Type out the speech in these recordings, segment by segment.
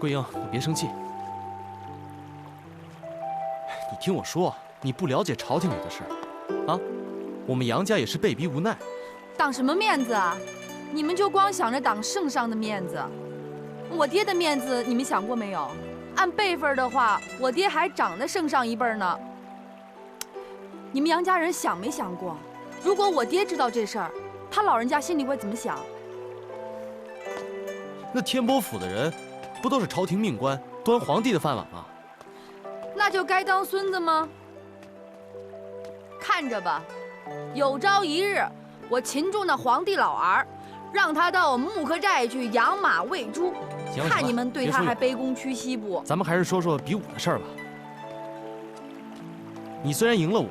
桂英，你别生气。你听我说，你不了解朝廷里的事儿，啊，我们杨家也是被逼无奈。挡什么面子啊？你们就光想着挡圣上的面子，我爹的面子你们想过没有？按辈分的话，我爹还长得圣上一辈呢。你们杨家人想没想过，如果我爹知道这事儿，他老人家心里会怎么想？那天波府的人，不都是朝廷命官，端皇帝的饭碗吗？那就该当孙子吗？看着吧，有朝一日，我擒住那皇帝老儿，让他到我们木刻寨去养马喂猪，看你们对他还卑躬屈膝不？咱们还是说说比武的事儿吧。你虽然赢了我，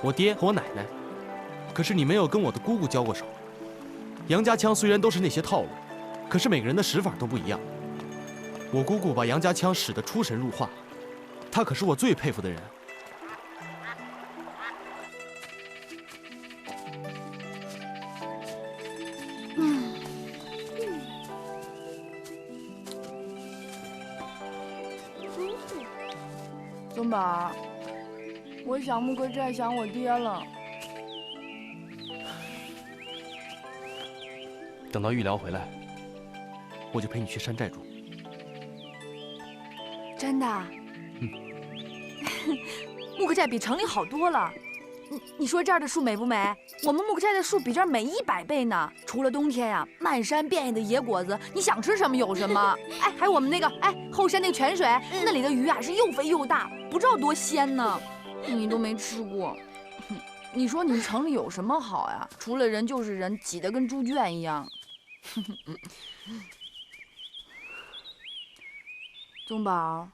我爹和我奶奶，可是你没有跟我的姑姑交过手。杨家枪虽然都是那些套路，可是每个人的使法都不一样。我姑姑把杨家枪使得出神入化，她可是我最佩服的人。宗宝，我想木刻寨，想我爹了。等到玉辽回来，我就陪你去山寨住。真的？木刻寨比城里好多了。你说这儿的树美不美？我们木刻寨的树比这儿美100倍呢。除了冬天呀，漫山遍野的野果子，你想吃什么有什么。哎，还有我们那个后山那个泉水，那里的鱼啊是又肥又大，不知道多鲜呢。你都没吃过。你说你们城里有什么好呀？除了人就是人，挤得跟猪圈一样。宗宝，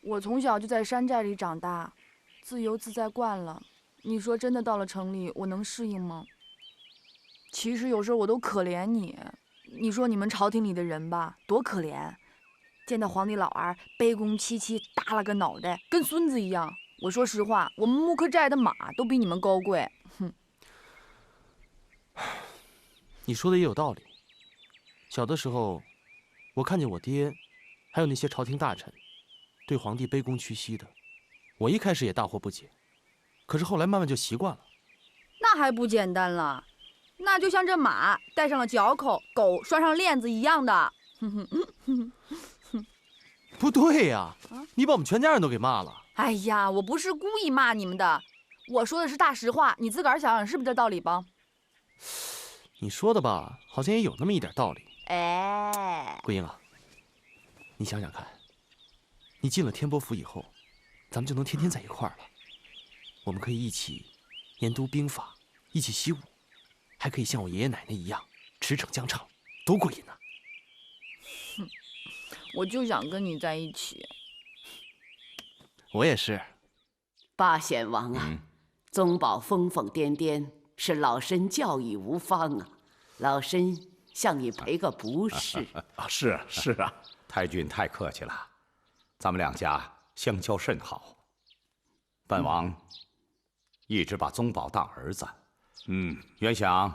我从小就在山寨里长大，自由自在惯了。你说真的到了城里，我能适应吗？其实有时候我都可怜你。你说你们朝廷里的人吧，多可怜，见到皇帝老儿卑躬屈膝，耷拉个脑袋，跟孙子一样。我说实话，我们木刻寨的马都比你们高贵。哼。你说的也有道理。小的时候，我看见我爹，还有那些朝廷大臣，对皇帝卑躬屈膝的，我一开始也大惑不解，可是后来慢慢就习惯了。那还不简单了？那就像这马戴上了脚铐，狗拴上链子一样的。不对呀，你把我们全家人都给骂了。哎呀，我不是故意骂你们的，我说的是大实话，你自个儿想想是不是这道理吧？你说的吧，好像也有那么一点道理。哎，桂英啊，你想想看，你进了天波府以后，咱们就能天天在一块儿了。我们可以一起研读兵法，一起习武，还可以像我爷爷奶奶一样驰骋疆场，多过瘾啊！我就想跟你在一起。我也是。八显王啊，宗宝疯疯癫癫，是老身教育无方啊，老身向你赔个不是。是啊，太君太客气了，咱们两家相交甚好。本王一直把宗宝当儿子，原想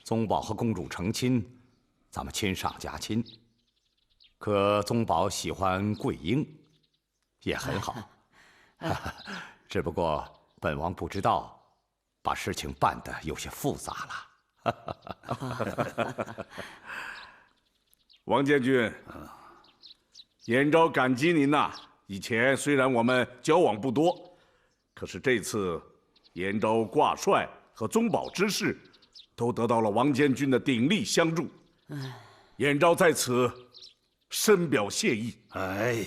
宗宝和公主成亲，咱们亲上加亲。可宗宝喜欢桂英，也很好，只不过本王不知道，把事情办得有些复杂了。王监军，延昭感激您呐。以前虽然我们交往不多，可是这次延昭挂帅和宗保之事，都得到了王监军的鼎力相助。延昭在此深表谢意。哎，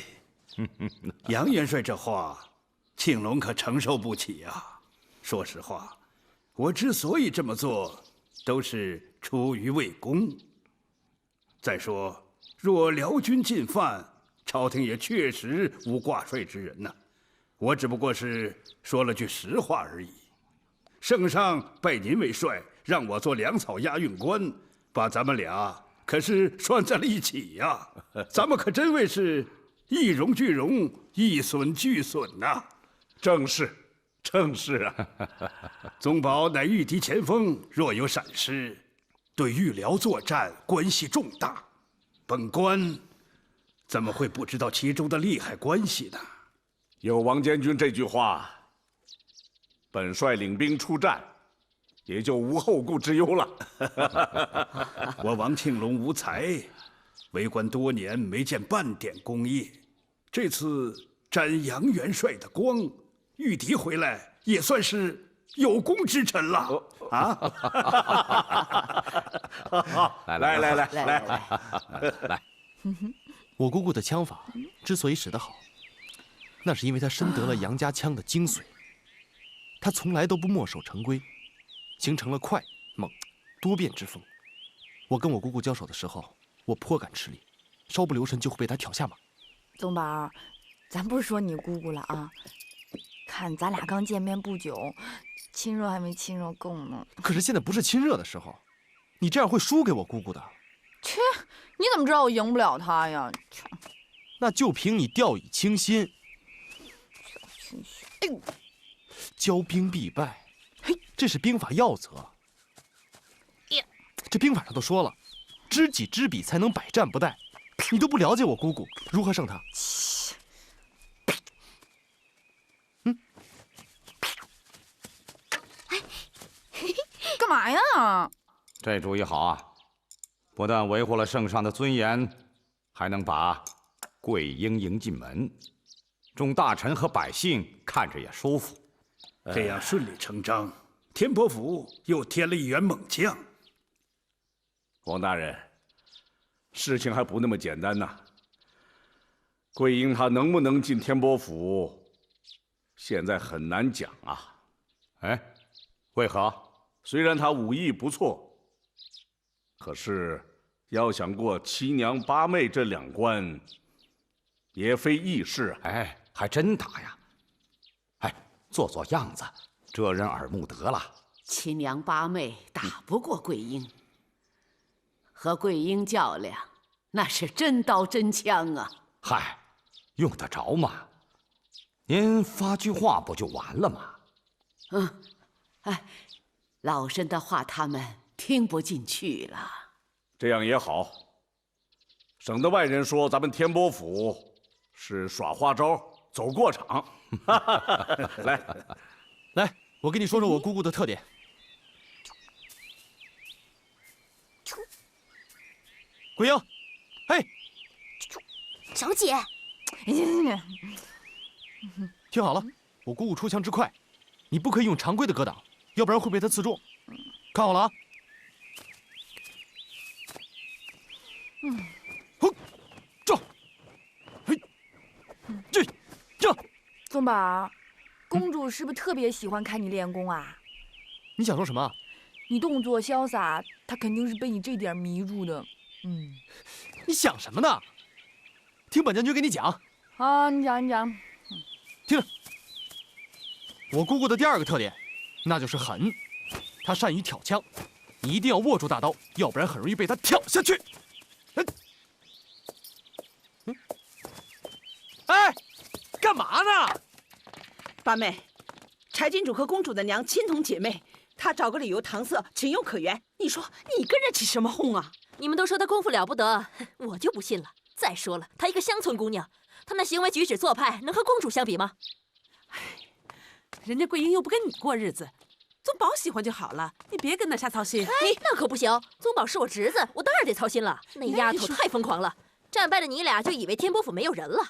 杨元帅这话，庆龙可承受不起呀。说实话，我之所以这么做，都是出于为公。再说，若辽军进犯，朝廷也确实无挂帅之人呐。我只不过是说了句实话而已。圣上拜您为帅，让我做粮草押运官，把咱们俩可是拴在了一起呀。咱们可真谓是一荣俱荣，一损俱损呐。正是啊。宗保乃御敌前锋，若有闪失，对御辽作战关系重大。本官怎么会不知道其中的利害关系呢？有王监军这句话，本帅领兵出战，也就无后顾之忧了。我王庆龙无才，为官多年没见半点功业，这次沾杨元帅的光，御敌回来也算是有功之臣了。啊！来，我姑姑的枪法之所以使得好，那是因为她深得了杨家枪的精髓。她从来都不墨守成规，形成了快、猛、多变之风。我跟我姑姑交手的时候，我颇感吃力，稍不留神就会被她挑下马。宗宝，咱不是说你姑姑了啊，看咱俩刚见面不久，亲热还没亲热够呢。可是现在不是亲热的时候，你这样会输给我姑姑的。切，你怎么知道我赢不了她呀？那就凭你掉以轻心。哎呦，骄兵必败，这是兵法要则。这兵法上都说了，知己知彼才能百战不殆。你都不了解我姑姑，如何胜她？干嘛呀？这主意好啊！不但维护了圣上的尊严，还能把桂英迎进门，众大臣和百姓看着也舒服。这样顺理成章，天波府又添了一员猛将。王大人，事情还不那么简单呐。桂英她能不能进天波府，现在很难讲啊。哎，为何？虽然她武艺不错，可是要想过七娘八妹这两关，也非易事啊。哎，还真打呀！哎，做做样子，遮人耳目得了。七娘八妹打不过桂英，和桂英较量，那是真刀真枪啊！嗨，用得着吗？您发句话不就完了吗？哎，老身的话他们听不进去了。这样也好，省得外人说咱们天波府是耍花招、走过场。来，我跟你说说我姑姑的特点。桂英，嘿，小姐，听好了，我姑姑出枪之快，你不可以用常规的格挡，要不然会被她刺中。看好了啊！这，嘿，这，宗宝，公主是不是特别喜欢看你练功啊？你想说什么？你动作潇洒，她肯定是被你这点迷住的。你想什么呢？听本将军给你讲。啊，你讲。听着，我姑姑的第二个特点，那就是狠。她善于挑枪，你一定要握住大刀，要不然很容易被她挑下去。哎，干嘛呢？八妹，柴郡主和公主的娘亲同姐妹，她找个理由搪塞，情有可原。你说你跟着起什么哄啊？你们都说她功夫了不得，我就不信了。再说了，她一个乡村姑娘，她那行为举止做派能和公主相比吗？人家桂英又不跟你过日子，宗宝喜欢就好了，你别跟她瞎操心。那可不行，宗宝是我侄子，我当然得操心了。那丫头太疯狂了，战败了你俩就以为天波府没有人了。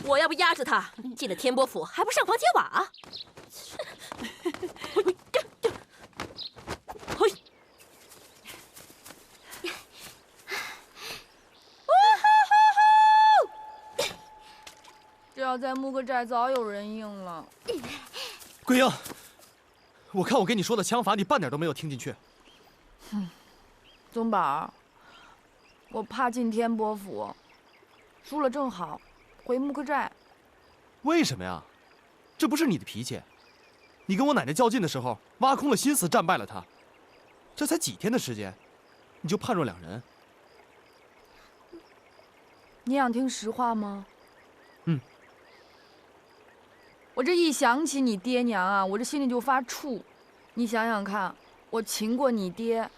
我要不压着她，进了天波府还不上房揭瓦啊？这要在木克寨，早有人应了。桂英，我看我跟你说的枪法，你半点都没有听进去。宗宝，我怕进天波府，输了正好回木克寨。为什么呀？这不是你的脾气。你跟我奶奶较劲的时候，挖空了心思战败了她，这才几天的时间，你就判若两人。你想听实话吗？我这一想起你爹娘啊，我这心里就发怵。你想想看，我擒过你爹，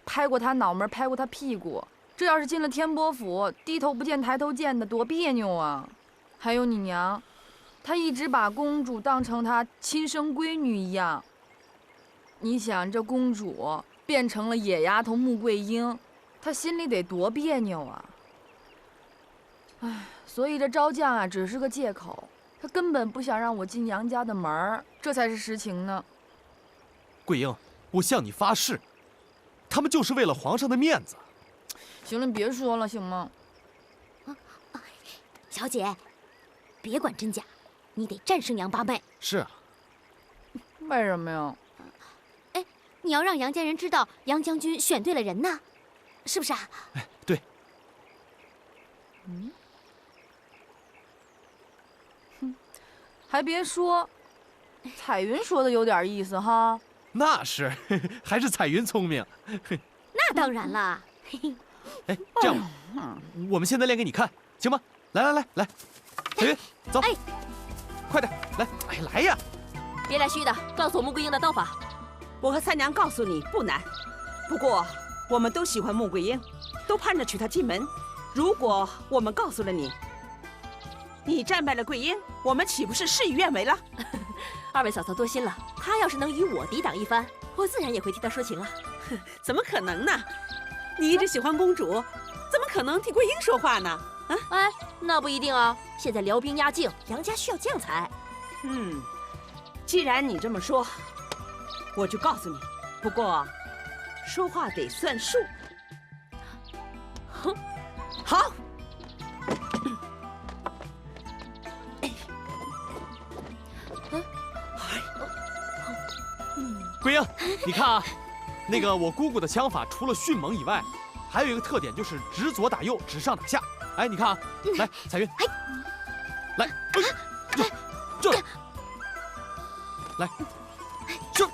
拍过他脑门，拍过他屁股，这要是进了天波府，低头不见抬头见的，多别扭啊！还有你娘，她一直把公主当成她亲生闺女一样。你想，这公主变成了野丫头穆桂英，她心里得多别扭啊！唉，所以这招降啊，只是个借口，他根本不想让我进杨家的门儿，这才是实情呢。桂英，我向你发誓，他们就是为了皇上的面子。行了，你别说了，行吗？小姐，别管真假，你得战胜杨八妹。是啊。为什么呀？哎，你要让杨家人知道杨将军选对了人呢，是不是啊？哎，对。嗯。还别说，彩云说的有点意思哈。那是，还是彩云聪明。那当然了。哎，这样吧，我们现在练给你看，行吗？来，彩云，走。哎，快点，来，哎，来呀！别来虚的，告诉我穆桂英的刀法。我和三娘告诉你不难，不过我们都喜欢穆桂英，都盼着娶她进门。如果我们告诉了你，你战败了桂英，我们岂不是事与愿违了？二位嫂嫂多心了，她要是能与我抵挡一番，我自然也会替她说情了。怎么可能呢？你一直喜欢公主，怎么可能替桂英说话呢？啊？哎，那不一定啊。现在辽兵压境，杨家需要将才。既然你这么说，我就告诉你。不过，说话得算数。哼，好。桂英，你看啊，那个我姑姑的枪法除了迅猛以外，还有一个特点就是直左打右，直上打下。哎，你看啊，来，彩云，来，这，来，这，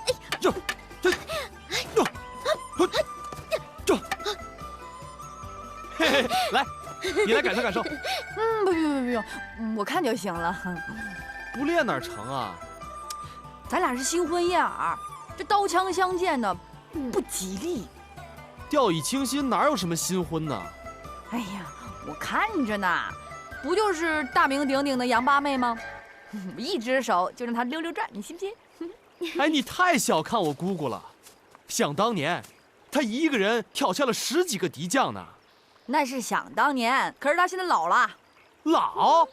嘿嘿，来，你来感受感受。不用，我看就行了。不练哪成啊？咱俩是新婚燕尔，这刀枪相见的不吉利。掉以轻心哪有什么新婚呢？哎呀，我看着呢，不就是大名鼎鼎的杨八妹吗？一只手就让她溜溜转，你信不信？哎，你太小看我姑姑了。想当年，她一个人挑下了10几个敌将呢。那是想当年，可是她现在老了。老？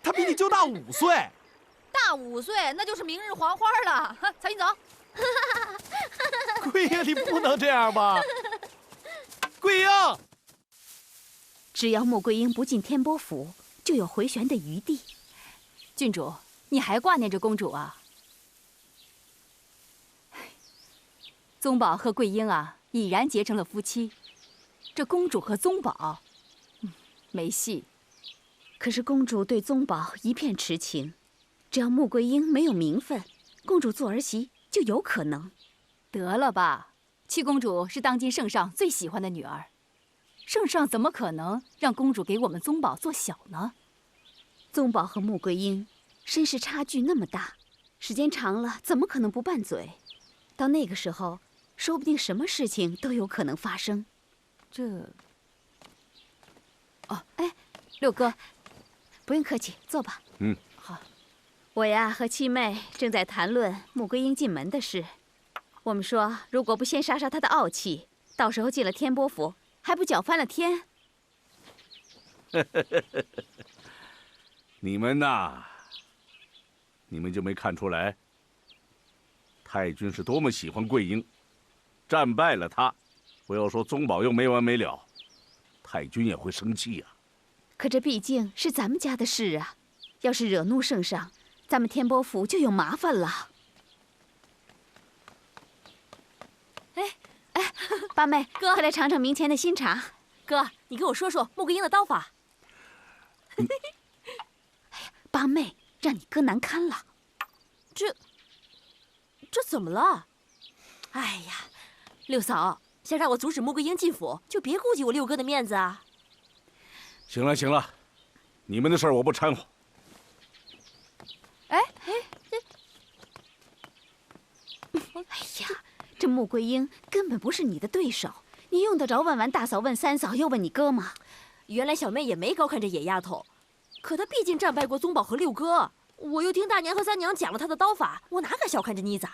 她比你就大5岁。大5岁，那就是明日黄花了。彩云走。桂英，你不能这样吧？桂英，只要穆桂英不进天波府，就有回旋的余地。郡主，你还挂念着公主啊？宗宝和桂英啊，已然结成了夫妻。这公主和宗宝，没戏。可是公主对宗宝一片痴情，只要穆桂英没有名分，公主做儿媳就有可能。得了吧，七公主是当今圣上最喜欢的女儿，圣上怎么可能让公主给我们宗宝做小呢？宗宝和穆桂英身世差距那么大，时间长了怎么可能不拌嘴？到那个时候，说不定什么事情都有可能发生。哎，六哥，不用客气，坐吧。好。我呀和七妹正在谈论穆桂英进门的事。我们说，如果不先杀杀她的傲气，到时候进了天波府，还不搅翻了天？你们呐，你们就没看出来，太君是多么喜欢桂英，战败了她，不要说宗保佑没完没了，太君也会生气呀。可这毕竟是咱们家的事啊，要是惹怒圣上，咱们天波府就有麻烦了。八妹，哥，快来尝尝明前的新茶。哥，你给我说说穆桂英的刀法。哎呀，八妹，让你哥难堪了。这怎么了？哎呀，六嫂，想让我阻止穆桂英进府，就别顾及我六哥的面子啊。行了行了，你们的事儿我不掺和。哎呀，这穆桂英根本不是你的对手，你用得着问完大嫂问三嫂又问你哥吗？原来小妹也没高看这野丫头，可她毕竟战败过宗保和六哥，我又听大娘和三娘讲了她的刀法，我哪敢小看这妮子？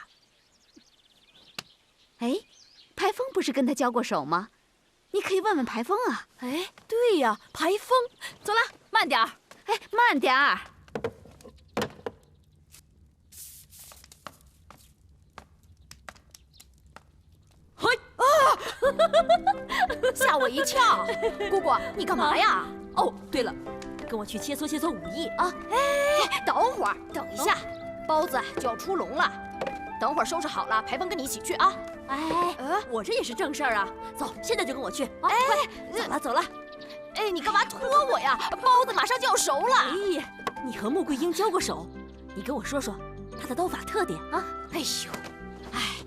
哎，排风不是跟他交过手吗？你可以问问排风啊。哎，对呀，排风，走了，慢点儿。哎，慢点儿。嘿啊！吓我一跳！姑姑，你干嘛呀？哦，对了，跟我去切磋切磋武艺啊！哎，等会儿，等一下，包子就要出笼了，等会儿收拾好了，排风跟你一起去啊。哎，我这也是正事儿啊！走，现在就跟我去。哎，走了走了。哎，你干嘛拖我呀？包子马上就要熟了。哎呀，你和穆桂英交过手，你跟我说说她的刀法特点啊。哎呦，哎，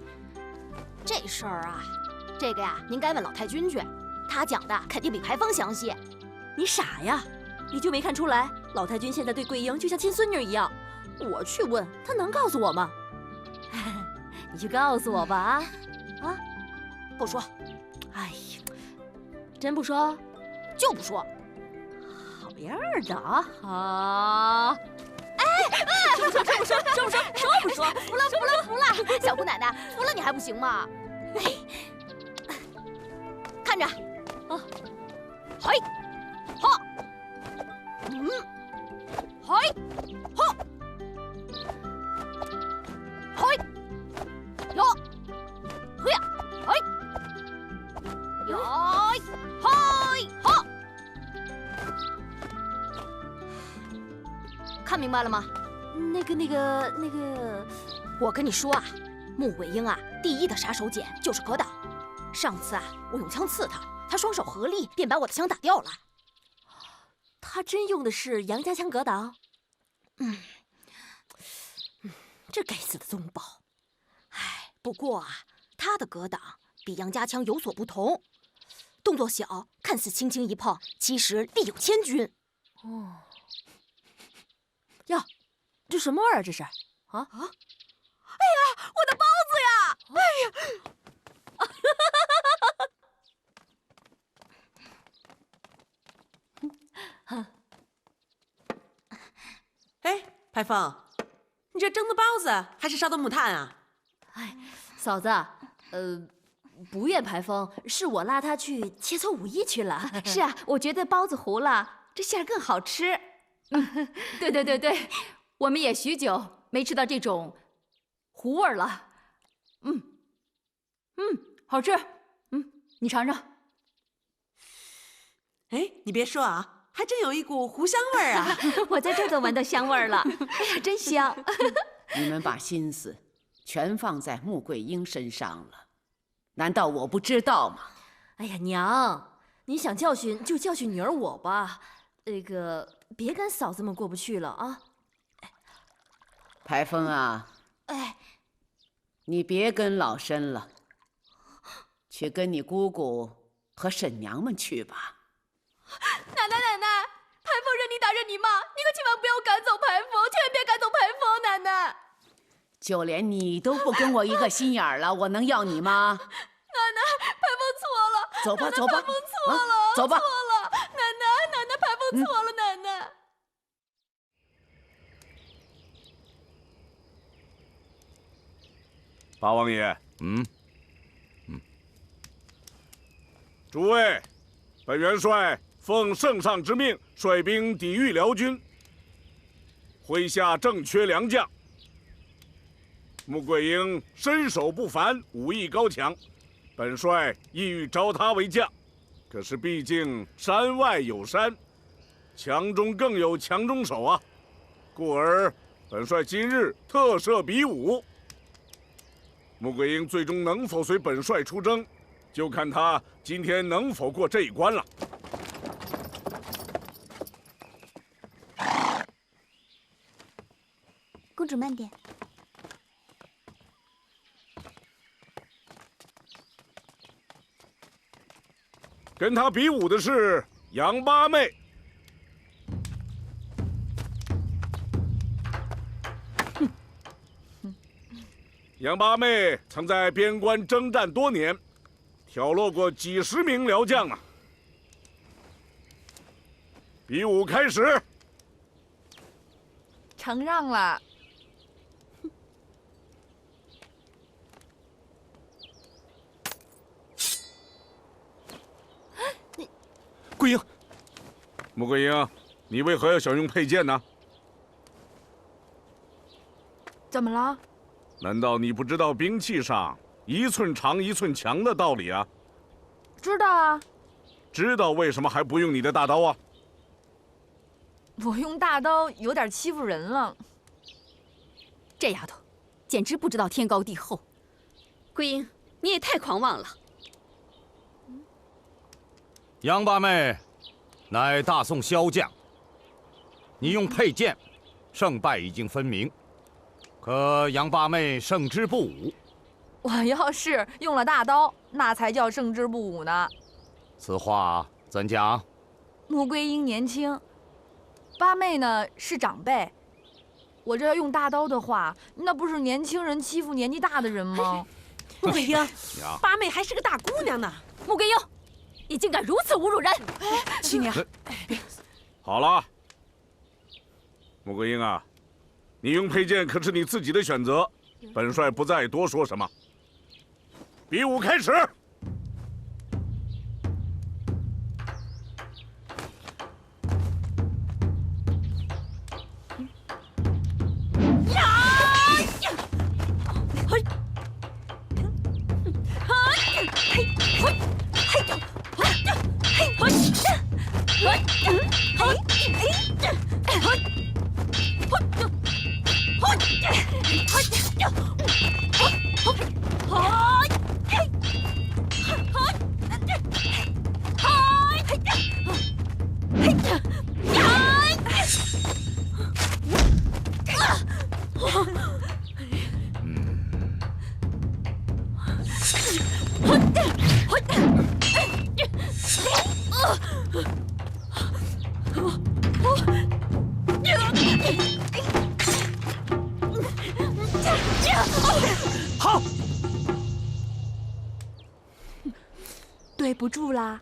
这事儿啊，这个呀，您该问老太君去，他讲的肯定比排风详细。你傻呀？你就没看出来，老太君现在对桂英就像亲孙女一样？我去问，她能告诉我吗？你去告诉我吧啊！啊，不说。哎呀，真不说？就不说。好样的啊！好。哎，说不说？说不说？服了！小姑奶奶，服了你还不行吗？哎，看着，啊，嘿，哈，嘿，哈，嘿，哟，嘿呀，嘿，哟，嘿，哈，看明白了吗？那个，我跟你说啊，穆桂英啊，第一的杀手锏就是格挡。上次啊，我用枪刺他，他双手合力便把我的枪打掉了。他真用的是杨家枪格挡？这该死的宗保！哎，不过啊，他的格挡比杨家枪有所不同，动作小，看似轻轻一碰，其实力有千钧。哦，呀，这什么味儿啊？这是？啊！哎呀，我的包子呀！哎呀！哎，排风，你这蒸的包子还是烧的木炭啊？哎，嫂子，不怨排风，是我拉他去切磋武艺去了。是啊，我觉得包子糊了，这馅儿更好吃。对，我们也许久没吃到这种糊味儿了。好吃。你尝尝。哎，你别说啊，还真有一股糊香味儿啊！我在这儿都闻到香味儿了。哎呀，真香！你们把心思全放在穆桂英身上了，难道我不知道吗？哎呀，娘，你想教训就教训女儿我吧，别跟嫂子们过不去了啊！排风啊，哎，你别跟老身了，去跟你姑姑和婶娘们去吧。奶奶，排风任你打任你骂，你可千万不要赶走排风，千万别赶走排风，奶奶。就连你都不跟我一个心眼儿了，我能要你吗？奶奶，排风错了。走吧，走吧，排风错了，走吧。错了，奶奶，排风错了，奶奶。八王爷，诸位，本元帅奉圣上之命，率兵抵御辽军，麾下正缺良将。穆桂英身手不凡，武艺高强，本帅意欲招他为将。可是毕竟山外有山，强中更有强中手啊，故而本帅今日特设比武。穆桂英最终能否随本帅出征，就看他今天能否过这一关了。公主慢点。跟他比武的是杨八妹。杨八妹曾在边关征战多年，挑落过几十名辽将啊！比武开始。承让了。桂英，穆桂英，你为何要想用佩剑呢？怎么了？难道你不知道兵器上一寸长一寸强的道理啊？知道啊。知道为什么还不用你的大刀啊？我用大刀有点欺负人了。这丫头，简直不知道天高地厚。桂英，你也太狂妄了。杨八妹，乃大宋骁将。你用佩剑，胜败已经分明。可杨八妹胜之不武。我要是用了大刀，那才叫胜之不武呢。此话怎讲？穆桂英年轻，八妹呢是长辈。我这要用大刀的话，那不是年轻人欺负年纪大的人吗？穆桂英，八妹还是个大姑娘呢。穆桂英，你竟敢如此侮辱人！七娘，好了，穆桂英啊，你用佩剑可是你自己的选择，本帅不再多说什么。比武开始。好，对不住啦。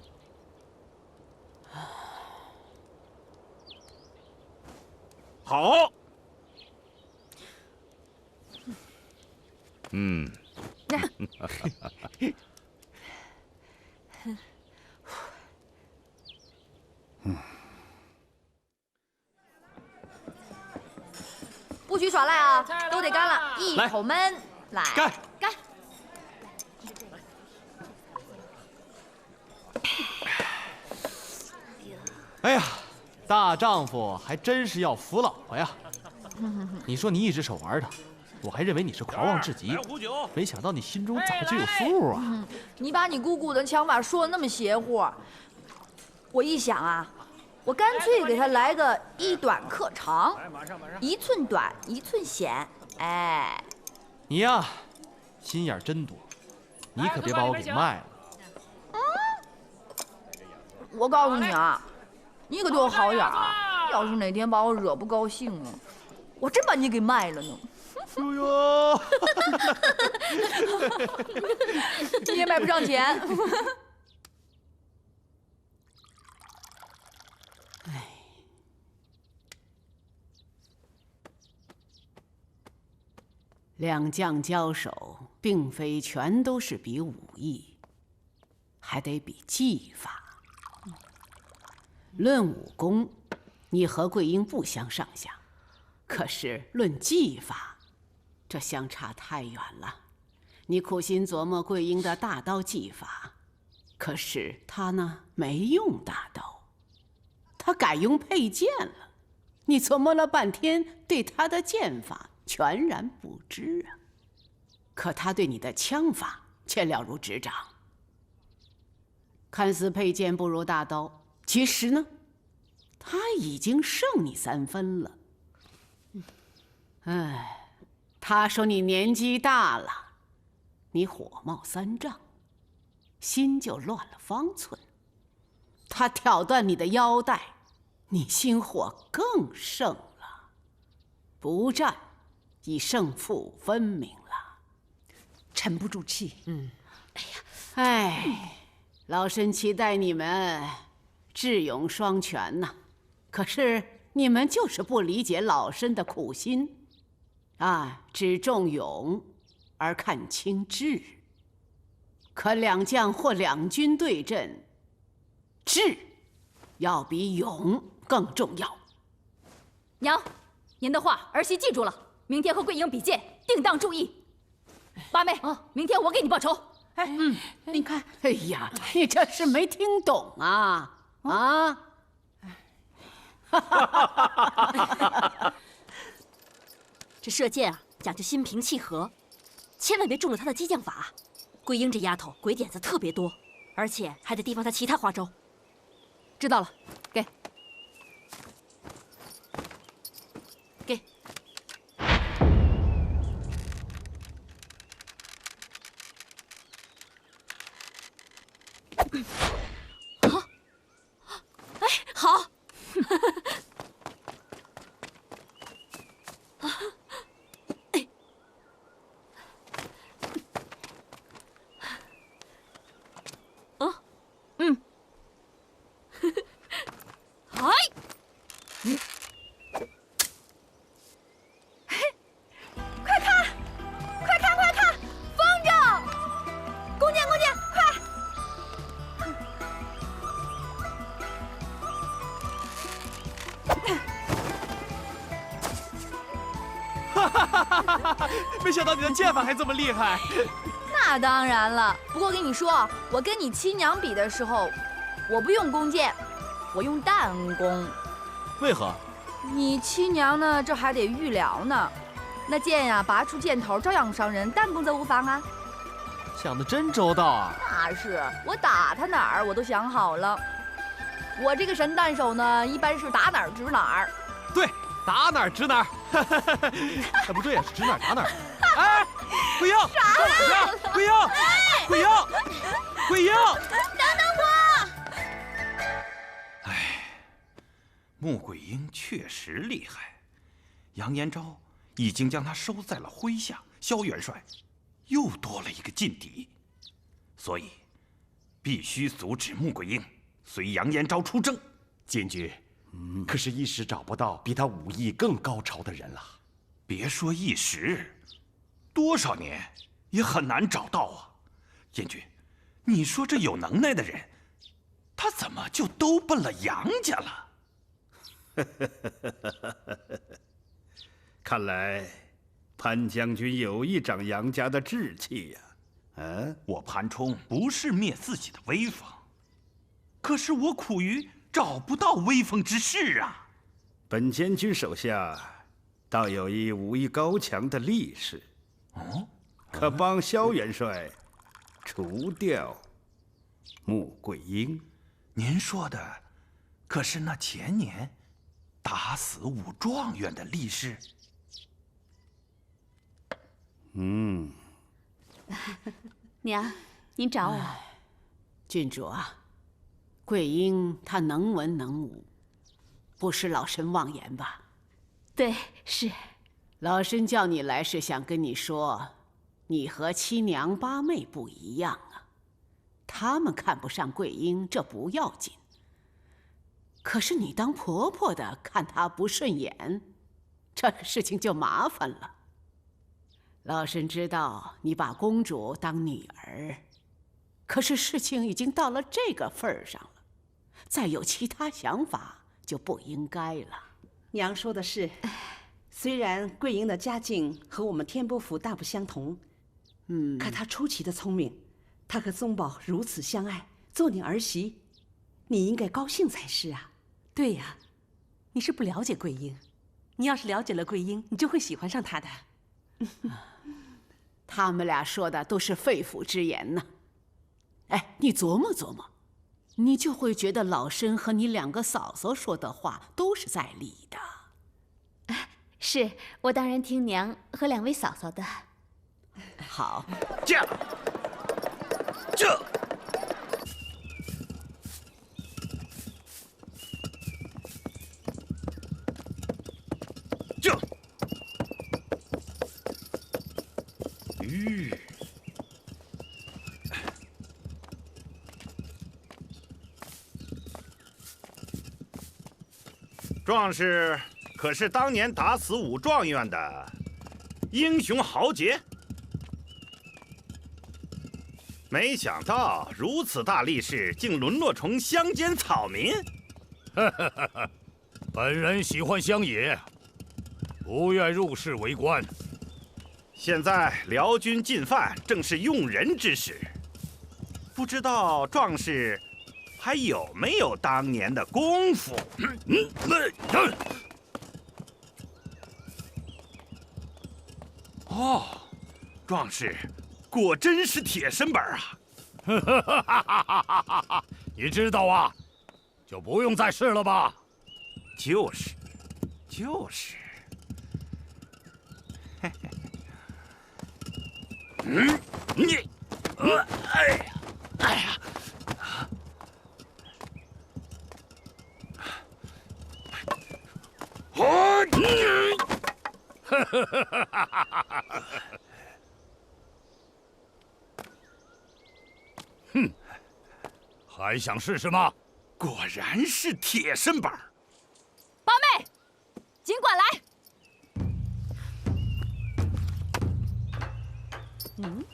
好。不许耍赖啊！都得干了，一口闷，来干干。哎呀，大丈夫还真是要服老婆呀！你说你一只手玩他，我还认为你是狂妄至极，没想到你心中早就有数啊！你把你姑姑的枪法说的那么邪乎，我一想啊，我干脆给他来个一短克长，一寸短一寸显。哎，你呀，心眼真多，你可别把我给卖了。我告诉你啊，你可对我好点啊！要是哪天把我惹不高兴了，我真把你给卖了呢。哟哟，你也买不上钱。两将交手，并非全都是比武艺，还得比技法。论武功，你和桂英不相上下，可是论技法，这相差太远了。你苦心琢磨桂英的大刀技法，可是她呢没用大刀，她改用佩剑了。你琢磨了半天，对她的剑法全然不知啊。可她对你的枪法却了如指掌。看似佩剑不如大刀，其实呢，她已经胜你3分了。哎，她说你年纪大了，你火冒三丈，心就乱了方寸。她挑断你的腰带，你心火更盛了。不战，已胜负分明了。沉不住气。哎呀，哎，老身期待你们智勇双全呐，可是你们就是不理解老身的苦心，啊，只重勇而看轻智。可两将或两军对阵，智要比勇更重要。娘，您的话儿媳记住了，明天和桂英比剑，定当注意。八妹，明天我给你报仇。哎，你看，哎呀，你这是没听懂啊啊！这射箭啊，讲究心平气和，千万别中了他的激将法。桂英这丫头鬼点子特别多，而且还得提防她其他花招。知道了，给。给。好，哎，好。没想到你的剑法还这么厉害。那当然了，不过跟你说，我跟你七娘比的时候，我不用弓箭，我用弹弓。为何？你七娘呢？这还得预疗呢。那箭呀，拔出箭头照样伤人，弹弓则无妨啊。想得真周到啊！那是，我打他哪儿我都想好了。我这个神弹手呢，一般是打哪儿指哪儿。对，打哪儿指哪儿。哎，不对呀，是指哪儿打哪儿。哎，桂英，桂英，桂英，桂英，等等我！哎，穆桂英确实厉害，杨延昭已经将他收在了麾下，萧元帅又多了一个劲敌，所以必须阻止穆桂英随杨延昭出征。监军，可是一时找不到比他武艺更高超的人了。别说一时，多少年也很难找到啊！监军，你说这有能耐的人，他怎么就都奔了杨家了？看来潘将军有意长杨家的志气呀。我潘冲不是灭自己的威风，可是我苦于找不到威风之士啊。本监军手下倒有一武艺高强的力士，可帮萧元帅除掉穆桂英。您说的可是那前年打死武状元的力士？娘，您找我。郡主啊，桂英她能文能武，不是老身妄言吧？对，是。老身叫你来是想跟你说，你和七娘八妹不一样啊。他们看不上桂英，这不要紧。可是你当婆婆的看她不顺眼，这事情就麻烦了。老身知道你把公主当女儿，可是事情已经到了这个份儿上了，再有其他想法就不应该了。娘说的是，虽然桂英的家境和我们天波府大不相同，可她出奇的聪明，她和宗保如此相爱，做你儿媳，你应该高兴才是啊。对呀，你是不了解桂英，你要是了解了桂英，你就会喜欢上她的。他们俩说的都是肺腑之言呢。哎，你琢磨琢磨，你就会觉得老身和你两个嫂嫂说的话都是在理的。是我当然听娘和两位嫂嫂的。好，驾！这。这。壮士可是当年打死武状元的英雄豪杰？没想到如此大力士，竟沦落成乡间草民。本人喜欢乡野，不愿入仕为官。现在辽军进犯，正是用人之时。不知道壮士还有没有当年的功夫？哦，壮士果真是铁身板啊！你知道啊，就不用再试了吧。就是。哎呀！哼，还想试试吗？果然是铁身板。八妹，尽管来。嗯。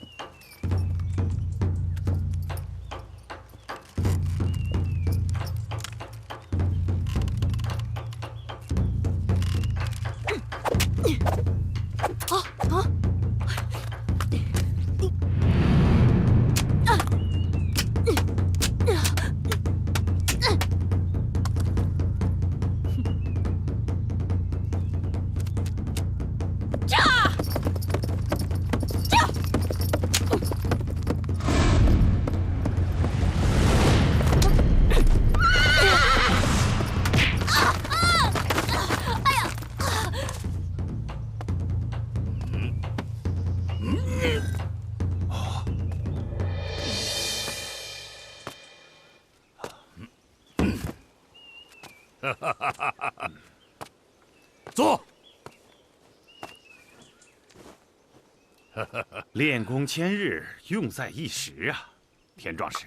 坐。练功千日，用在一时啊！田壮士，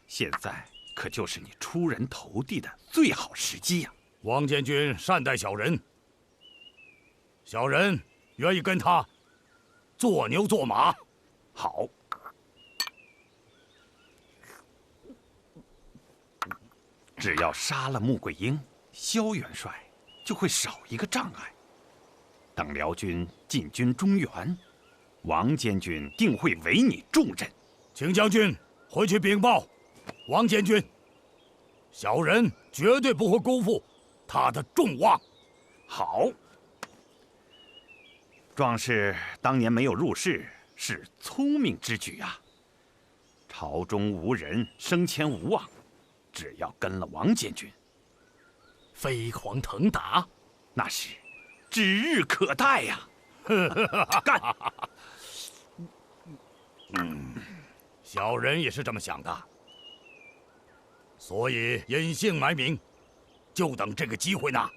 现在可就是你出人头地的最好时机呀！王监军善待小人，小人愿意跟他做牛做马。好。只要杀了穆桂英，萧元帅就会少一个障碍。等辽军进军中原，王监军定会委你重任。请将军回去禀报王监军，小人绝对不会辜负他的重望。好。壮士当年没有入仕，是聪明之举啊。朝中无人，升迁无望。只要跟了王监军，飞黄腾达，那是指日可待呀！干！小人也是这么想的，所以隐姓埋名，就等这个机会呢。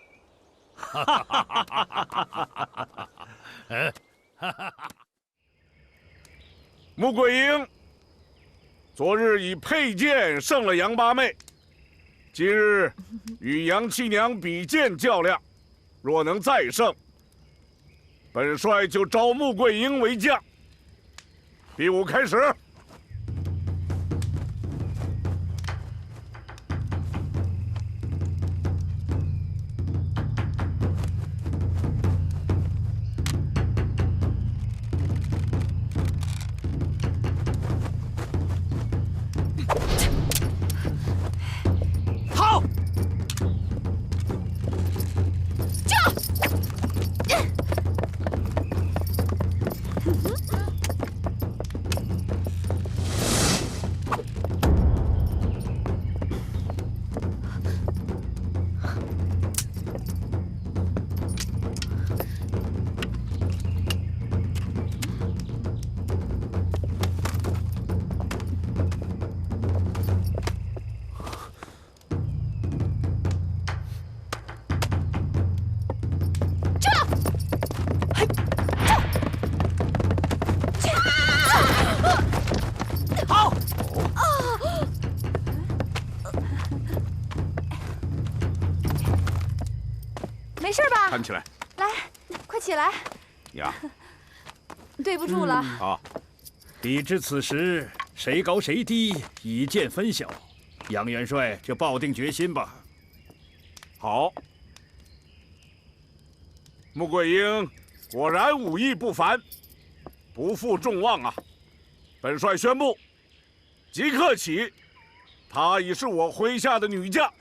穆桂英，昨日以佩剑胜了杨八妹，今日与杨七娘比剑较量，若能再胜，本帅就招穆桂英为将。比武开始。没事吧？站起来。来，快起来。呀，对不住了。好，比之此时谁高谁低，以见分晓。杨元帅就抱定决心吧。好。穆桂英果然武艺不凡，不负众望啊！本帅宣布，即刻起，她已是我麾下的女将。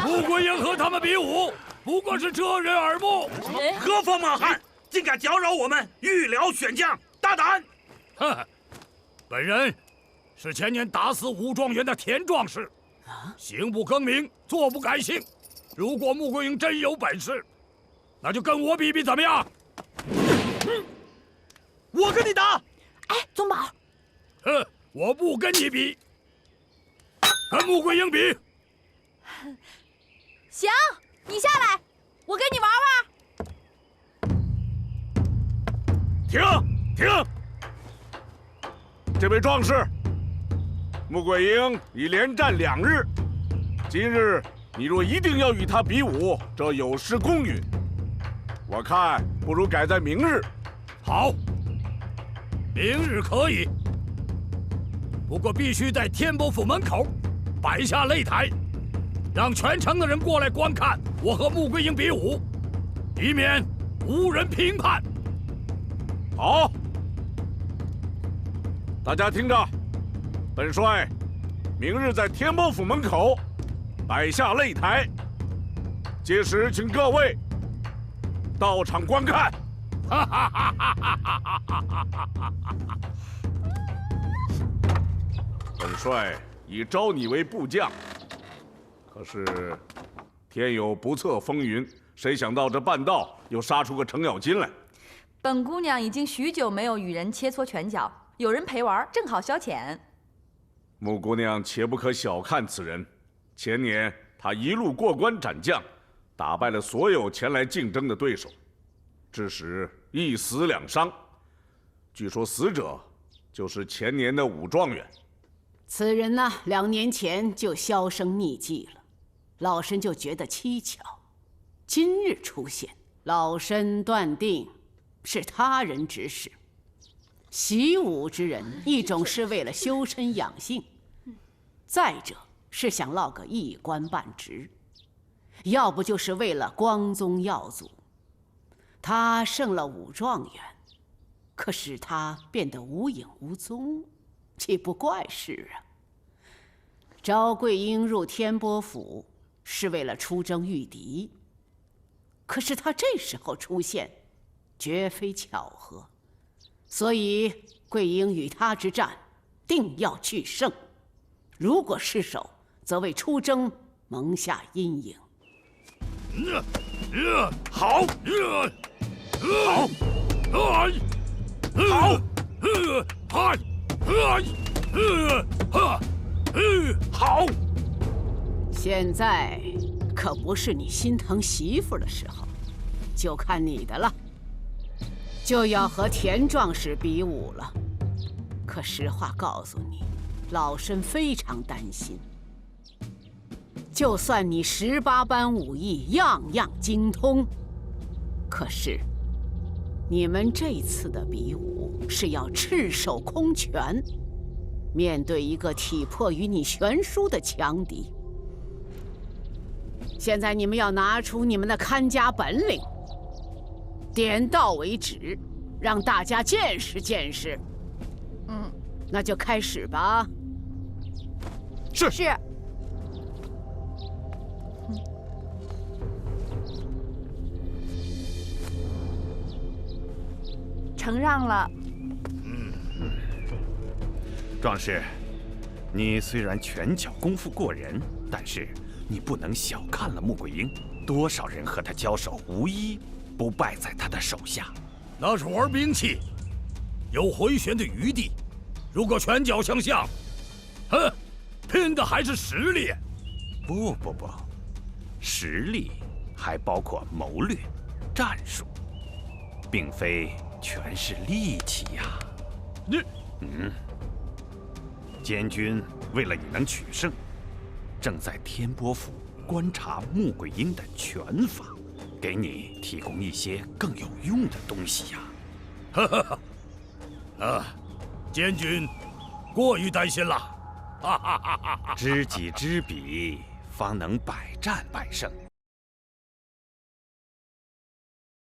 穆桂英和他们比武，不过是遮人耳目。何方莽汉，竟敢搅扰我们御辽选将，大胆！哼，本人是前年打死武状元的田壮士，行不更名，坐不改姓。如果穆桂英真有本事，那就跟我比比怎么样？我跟你打！哎，宗保，哼，我不跟你比，跟穆桂英比。行，你下来，我跟你玩玩。停！停！这位壮士，穆桂英已连战2日，今日你若一定要与他比武，这有失公允。我看不如改在明日。好，明日可以，不过必须在天波府门口摆下擂台，让全城的人过来观看我和穆桂英比武，以免无人评判。好，大家听着，本帅明日在天波府门口摆下擂台，届时请各位到场观看。本帅已招你为部将，可是天有不测风云，谁想到这半道又杀出个程咬金来。本姑娘已经许久没有与人切磋拳脚，有人陪玩，正好消遣。穆姑娘切不可小看此人，前年她一路过关斩将，打败了所有前来竞争的对手，致使1死2伤。据说死者就是前年的武状元。此人呢，2年前就销声匿迹了，老身就觉得蹊跷。今日出现，老身断定是他人指使。习武之人，一种是为了修身养性，再者是想落个一官半职，要不就是为了光宗耀祖。他胜了武状元，可使他变得无影无踪，岂不怪事啊？招桂英入天波府是为了出征御敌，可是他这时候出现，绝非巧合。所以桂英与他之战，定要取胜。如果失守，则为出征蒙下阴影。好，好，现在可不是你心疼媳妇的时候，就看你的了。就要和田壮士比武了，可实话告诉你，老身非常担心。就算你18般武艺样样精通，可是你们这次的比武是要赤手空拳，面对一个体魄与你悬殊的强敌。现在你们要拿出你们的看家本领，点到为止，让大家见识见识。那就开始吧。是。承让了。壮士，你虽然拳脚功夫过人，但是你不能小看了穆桂英。多少人和他交手，无一不败在他的手下。那是玩兵器，有回旋的余地。如果拳脚相向，拼的还是实力。不，实力还包括谋略、战术，并非全是力气呀。监军为了你能取胜，正在天波府观察穆桂英的拳法，给你提供一些更有用的东西呀。哈哈哈！监军过于担心了。哈哈哈哈！知己知彼，方能百战百胜。